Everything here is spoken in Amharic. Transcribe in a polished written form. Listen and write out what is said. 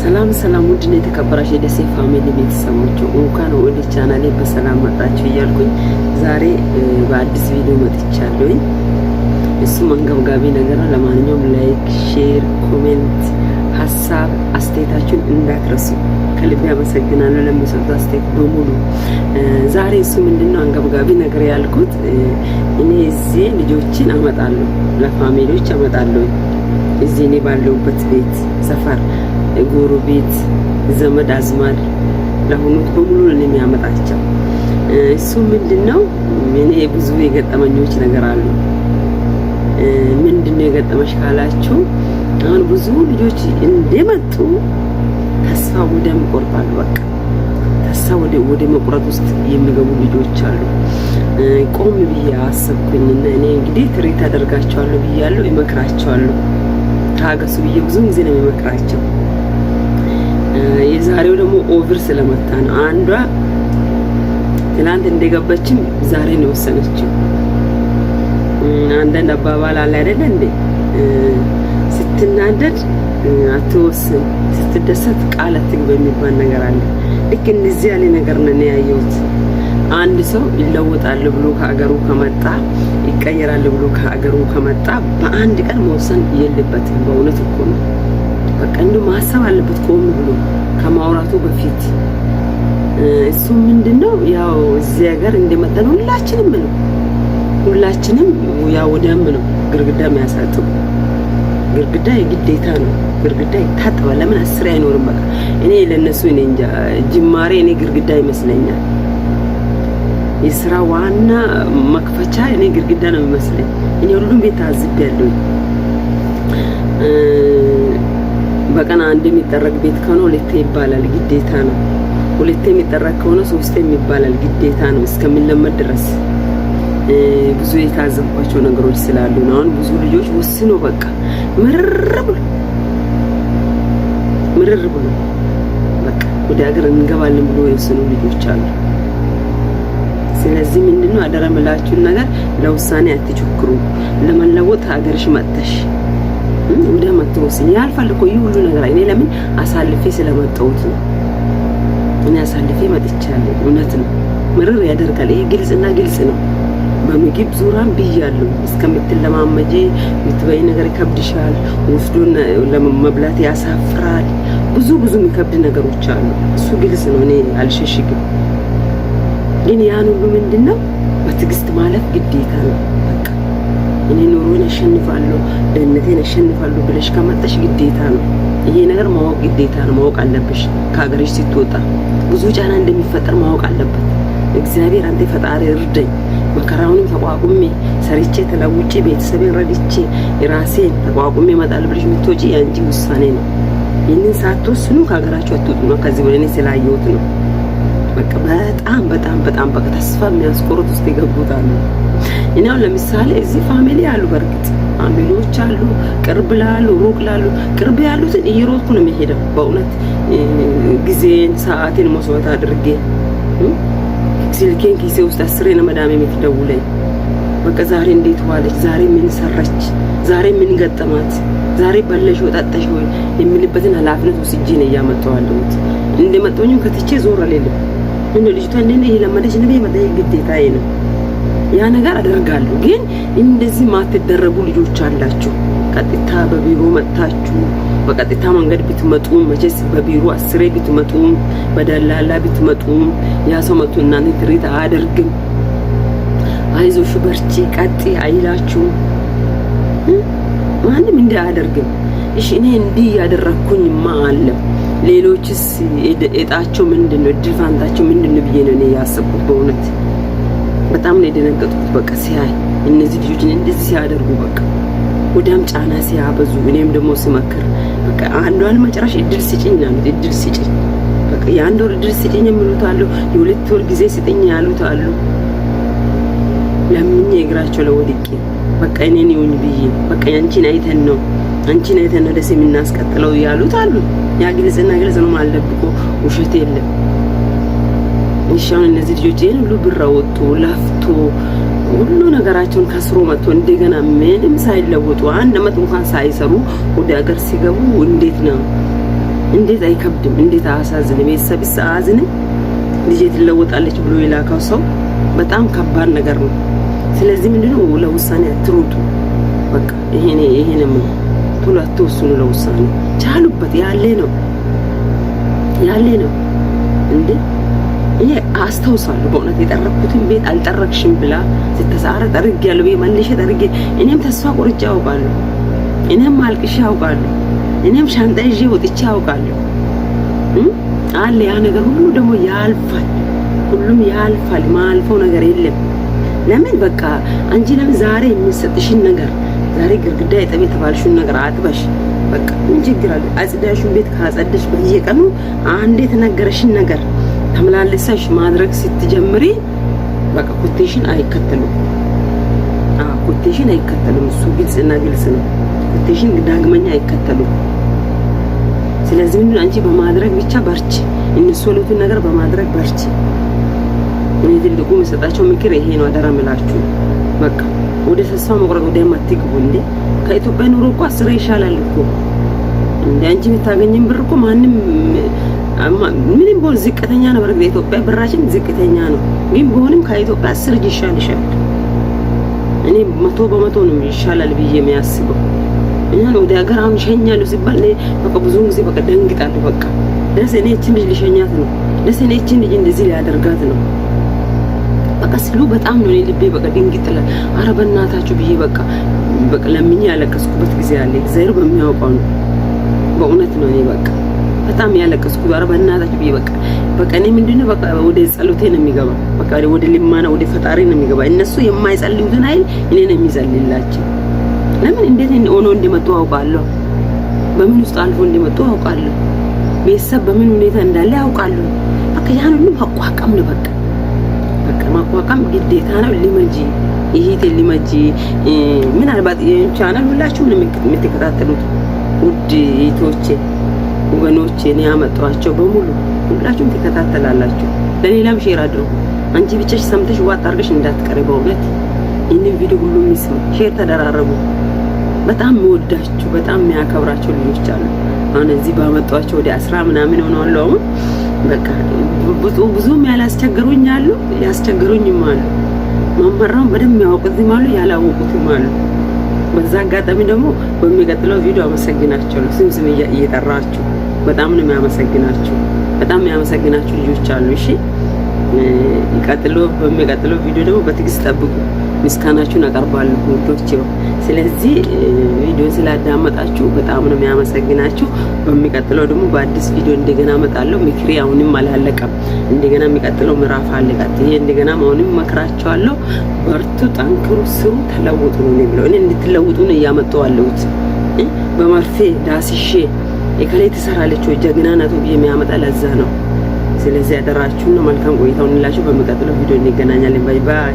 ሰላም ሰላም፣ ውድና የተከበራችሁ የደሴ ፋሚሊ ቤተሰቦች እንኳን ወደ ቻናሌ በሰላም መጣችሁ እያልኩኝ ዛሬ በአዲስ ቪዲዮ መጥቻለሁኝ። እሱም አንገብጋቢ ነገር ነው። ለማንኛውም ላይክ፣ ሼር፣ ኮሜንት ሀሳብ አስተያየታችሁን እንዳትረሱ። ከልብ አመሰግናለሁ ለምትሰጡት አስተያየት በሙሉ። ዛሬ እሱ ምንድነው አንገብጋቢ ነገር ያልኩት እኔ እዚህ ልጆችን አመጣለሁ፣ ለፋሚሊዎች አመጣለሁ። እዚህ እኔ ባለሁበት ቤት ሰፈር ጎረቤት ዘመድ አዝማድ ለሆኑት በሙሉ ነው የሚያመጣቸው። እሱ ምንድነው እኔ ብዙ የገጠመኞች ነገር አሉ። ምንድነው የገጠመሽ ካላችሁ አሁን ብዙ ልጆች እንደመጡ ተስፋ ወደ መቁረጥ በቃ ተስፋ ወደ መቁረጥ ውስጥ የሚገቡ ልጆች አሉ። ቆም ብዬ አሰብኩኝና እኔ እንግዲህ ትሪት አደርጋቸዋለሁ ብያለሁ፣ እመክራቸዋለሁ። ታገሱ ብዬ ብዙ ጊዜ ነው የምመክራቸው። የዛሬው ደግሞ ኦቨር ስለመጣ ነው። አንዷ ትናንት እንደገባችም ዛሬ ነው ወሰነችው። አንዳንድ አባባል አለ አይደል እንዴ? ስትናደድ አትወስን፣ ስትደሰት ቃል አትግባ የሚባል ነገር አለ። ልክ እንደዚህ ያለ ነገር ነው ያየሁት። አንድ ሰው ይለወጣል ብሎ ከአገሩ ከመጣ ይቀየራል ብሎ ከአገሩ ከመጣ በአንድ ቀን መወሰን የለበትም። በእውነት እኮ ነው። በቃ እንደው ማሰብ አለበት ቆም ብሎ ከማውራቱ በፊት። እሱ ምንድነው ያው እዚህ ሀገር እንደመጣን ሁላችንም ያው ወደም ነው ግርግዳ የሚያሳጥቡ። ግርግዳ የግዴታ ነው። ግርግዳ ይታጠባል። ለምን አስር አይኖርም? በቃ እኔ ለነሱ እኔ እንጃ ጅማሬ እኔ ግርግዳ ይመስለኛል። የስራ ዋና መክፈቻ እኔ ግርግዳ ነው የሚመስለኝ። እኔ ሁሉም ቤት ታዝቤያለሁ። በቀን አንድ የሚጠረግ ቤት ከሆነ ሁለቴ ይባላል፣ ግዴታ ነው። ሁለቴ የሚጠረግ ከሆነ ሶስቴ ይባላል፣ ግዴታ ነው እስከሚለመድ ድረስ። ብዙ የታዘብኳቸው ነገሮች ስላሉ ነው። አሁን ብዙ ልጆች ወስኖ በቃ ምርር ብሎ በቃ ወደ ሀገር እንገባለን ብሎ የወሰኑ ልጆች አሉ። ስለዚህ ምንድነው አደራ የምላችሁን ነገር ለውሳኔ አትቸኩሩ። ለመለወጥ ሀገርሽ መጥተሽ ወደ መተወስኝ ያልፋል እኮ ይህ ሁሉ ነገር። እኔ ለምን አሳልፌ ስለመጣሁት ነው። እኔ አሳልፌ መጥቻለሁ። እውነት ነው፣ ምርር ያደርጋል። ይሄ ግልጽና ግልጽ ነው። በምግብ ዙሪያም ብያለሁ። እስከምትለማመጂ የምትበይ ነገር ይከብድሻል፣ ወስዶን ለመብላት ያሳፍራል። ብዙ የሚከብድ ነገሮች አሉ። እሱ ግልጽ ነው። እኔ አልሸሽግም። ግን ያን ሁሉ ምንድነው በትዕግስት ማለፍ ግዴታ ነው። በቃ እኔ ኑሮን አሸንፋለሁ፣ ደህንነቴን አሸንፋለሁ ብለሽ ከመጣሽ ግዴታ ነው። ይሄ ነገር ማወቅ ግዴታ ነው። ማወቅ አለብሽ። ከሀገርሽ ስትወጣ ብዙ ጫና እንደሚፈጠር ማወቅ አለበት። እግዚአብሔር አንተ ፈጣሪ እርዳኝ፣ መከራውንም ተቋቁሜ ሰርቼ ተለውጬ ቤተሰቤን ረድቼ ራሴን ተቋቁሜ እመጣለሁ ብለሽ የምትወጪ ያንቺ ውሳኔ ነው። ይህንን ሳትወስኑ ከሀገራችሁ አትወጡ ነው። ከዚህ ወደ እኔ ስላየሁት ነው። በቃ በጣም በቃ ተስፋ የሚያስቆርጥ ውስጥ ይገቡታል። እኔ አሁን ለምሳሌ እዚህ ፋሚሊ አሉ፣ በርግጥ ፋሚሊዎች አሉ፣ ቅርብ ላሉ ሩቅ ላሉ። ቅርብ ያሉትን እየሮጥኩ ነው የሚሄደው። በእውነት ጊዜን ሰዓቴን መስዋዕት አድርጌ ስልኬን ኪሴ ውስጥ አስሬ ነው መዳሜ የምትደውለኝ። በቃ ዛሬ እንዴት ዋለች፣ ዛሬ ምን ሰራች፣ ዛሬ ምን ገጠማት፣ ዛሬ በለሽ ወጣጣሽ ወይ የሚልበትን ኃላፊነት ወስጄ ነው እያመጣዋለሁት። እንደመጣሁኝ ከትቼ ዞር አልልም። እንደ ልጅቷ እንደኔ የለመደች ነው የመጣይ ግዴታዬ ነው። ያ ነገር አደርጋለሁ። ግን እንደዚህ ማትደረጉ ልጆች አላችሁ። ቀጥታ በቢሮ መጣችሁ በቀጥታ መንገድ ብትመጡም መቼስ በቢሮ አስሬ ብትመጡም በደላላ ብትመጡም ያ ሰው መጥቶ እናንተ ትሪት አያደርግም። አይዞሽ በርቺ ቀጥ አይላችሁ። ማንም እንደ አያደርግም። እሺ እኔ እንዲህ ያደረኩኝማ አለ። ሌሎችስ እጣቸው ምንድነው? እድል ፋንታቸው ምንድነው ብዬ ነው እኔ ያሰብኩት። በእውነት በጣም ነው የደነገጥኩት። በቃ ሲያይ እነዚህ ልጆች እንደዚህ ሲያደርጉ በቃ ወዳም ጫና ሲያበዙ፣ እኔም ደግሞ ስመክር በቃ አንዷን መጨረሻ እድል ስጪኝ አሉት። እድል ስጪኝ በቃ የአንድ ወር እድል ስጪኝ የሚሉት አሉ፣ የሁለት ወር ጊዜ ስጪኝ ያሉት አሉ። ለምን እግራቸው ለወድቄ በቃ እኔን ይሁን ብዬ በቃ አንቺን አይተን ነው ደስ የምናስቀጥለው ያሉት አሉ። ያ ግልጽና ግልጽ ነው ማለት እኮ ውሸት የለም። እሺውን እነዚህ ልጆች ይሄን ሁሉ ብር አወጡ ለፍቶ ሁሉ ነገራቸውን ከስሮ መጥቶ እንደገና ምንም ሳይለወጡ አንድ አመት እንኳን ሳይሰሩ ወደ ሀገር ሲገቡ እንዴት ነው እንዴት አይከብድም? እንዴት አያሳዝንም? ቤተሰብስ አያዝንም? ልጄ ትለወጣለች ብሎ የላከው ሰው በጣም ከባድ ነገር ነው። ስለዚህ ምንድነው ለውሳኔ አትሩጡ። በቃ ይሄንም ቶሎ አትወስኑ ለውሳኔ። ቻሉበት። ያለ ነው እንዴ እኔ አስታውሳለሁ በእውነት የጠረኩትን ቤት አልጠረክሽም ብላ ስትሳረ ጠርግ ያለው በመልሼ ጠርጌ እኔም ተስፋ ቆርጬ አውቃለሁ። እኔም አልቅሼ አውቃለሁ። እኔም ሻንጣ ይዤ ወጥቼ አውቃለሁ። አለ ያ ነገር ሁሉ ደግሞ ያልፋል። ሁሉም ያልፋል። ማልፈው ነገር የለም። ለምን በቃ አንቺ ለምን ዛሬ የሚሰጥሽን ነገር ዛሬ ግርግዳ የጠቤ ተባልሽውን ነገር አጥበሽ በቃ ምን ችግር አለ? አጽዳሽን ቤት ካጸደሽ በየቀኑ አንዴ የተነገረሽን ነገር ተመላለሰሽ ማድረግ ስትጀምሪ በቃ ኮቴሽን አይከተሉም። ኮቴሽን አይከተሉም። እሱ ግልጽና ግልጽ ነው። ኮቴሽን ዳግመኛ አይከተሉም። ስለዚህ ምን አንቺ በማድረግ ብቻ በርቺ። እነሱ ያሉትን ነገር በማድረግ በርቺ። እኔ ትልቁ መሰጣቸው ምክር ይሄ ነው። አደራ ምላችሁ በቃ ወደ ተስፋ መቁረጥ ወደ ማትግቡ እንዴ። ከኢትዮጵያ ኑሮ እኮ 10 ይሻላል እኮ እንዴ። አንቺ የምታገኝን ብር እኮ ማንም ምንም ቢሆን ዝቅተኛ ነው። በርግጥ ኢትዮጵያ ብራችን ዝቅተኛ ነው፣ ግን ቢሆንም ከኢትዮጵያ 10 ይሻልሻል። እኔ 100% ነው ይሻላል ብዬ የሚያስበው። እኛ ወደ ሀገር አሁን ሸኛለሁ ሲባል በቃ ብዙውን ጊዜ በቃ ደንግጣለሁ። በቃ ደስ እኔ እቺን ልጅ ልሸኛት ነው፣ ደስ እኔ እቺን ልጅ እንደዚህ ሊያደርጋት ነው በቃ ስሉ በጣም ነው ልቤ በቃ ድንግጥ ይላል። ኧረ በእናታችሁ ብዬ በቃ ለምኜ ያለቀስኩበት ጊዜ አለ። እግዚአብሔር በሚያውቀው ነው። በእውነት ነው እኔ በቃ በጣም ያለቀስኩት። ኧረ በእናታችሁ ብዬ በቃ እኔ ምንድነው በቃ ወደ ጸሎቴ ነው የሚገባ። በቃ ወደ ልማና ወደ ፈጣሪ ነው የሚገባ። እነሱ የማይጸልዩትን አይል እኔ ነው የሚጸልይላቸው። ለምን እንዴት ሆኖ እንደመጡ አውቃለሁ። በምን ውስጥ አልፎ እንደመጡ አውቃለሁ። ቤተሰብ በምን ሁኔታ እንዳለ አውቃለሁ። በቃ ያን ሁሉ ማቋቋም ነው በቃ ማቋቋም ግዴታ ነው። ሊመጂ ይሄት ሊመጂ ምናልባት ቻናል ሁላችሁም የምትከታተሉት ውድ እህቶቼ ወገኖቼ ነው ያመጣኋቸው በሙሉ ሁላችሁም ትከታተላላችሁ። ለሌላም ሼር አድርጉ። አንቺ ብቻሽ ሰምተሽ ዋጥ አድርገሽ እንዳትቀሪ። በእውነት ይህንን ቪዲዮ ሁሉም ይስማ፣ ሼር ተደራረቡ። በጣም የምወዳችሁ በጣም የሚያከብራቸው ልጆች አሉ። አሁን እዚህ ባመጣኋቸው ወደ 10 ምናምን ሆነዋል። አሁን በቃ ብዙም ያላስቸገሩኝ አሉ፣ ያስቸገሩኝም አሉ። መመራውን በደንብ ያውቁትም አሉ፣ ያላወቁትም አሉ። በዛ አጋጣሚ ደግሞ በሚቀጥለው ቪዲዮ አመሰግናቸዋለሁ። ስም እየጠራችሁ በጣም ነው የሚያመሰግናችሁ። በጣም የሚያመሰግናችሁ ልጆች አሉ። እሺ በሚቀጥለው ቪዲዮ ደግሞ በትዕግስት ጠብቁ። ምስጋናችሁን አቀርባለሁ ውዶቼ። ስለዚህ ቪዲዮ ስላዳመጣችሁ በጣም ነው የሚያመሰግናችሁ። በሚቀጥለው ደግሞ በአዲስ ቪዲዮ እንደገና እመጣለሁ። ምክሬ አሁንም አላለቀም። እንደገና የሚቀጥለው ምዕራፍ አለቀት። ይሄ እንደገና አሁንም መክራችኋለሁ። በርቱ፣ ጠንክሩ፣ ስሩ፣ ተለውጡ ነው የሚለው። እኔ እንድትለውጡ ነው እያመጣዋለሁት። በመርፌ ዳስሼ የከላይ ትሰራለች ወይ ጀግና ናት የሚያመጣ ለዛ ነው። ስለዚህ አደራችሁና መልካም ቆይታውን እንላችሁ። በሚቀጥለው ቪዲዮ እንገናኛለን። ባይ ባይ።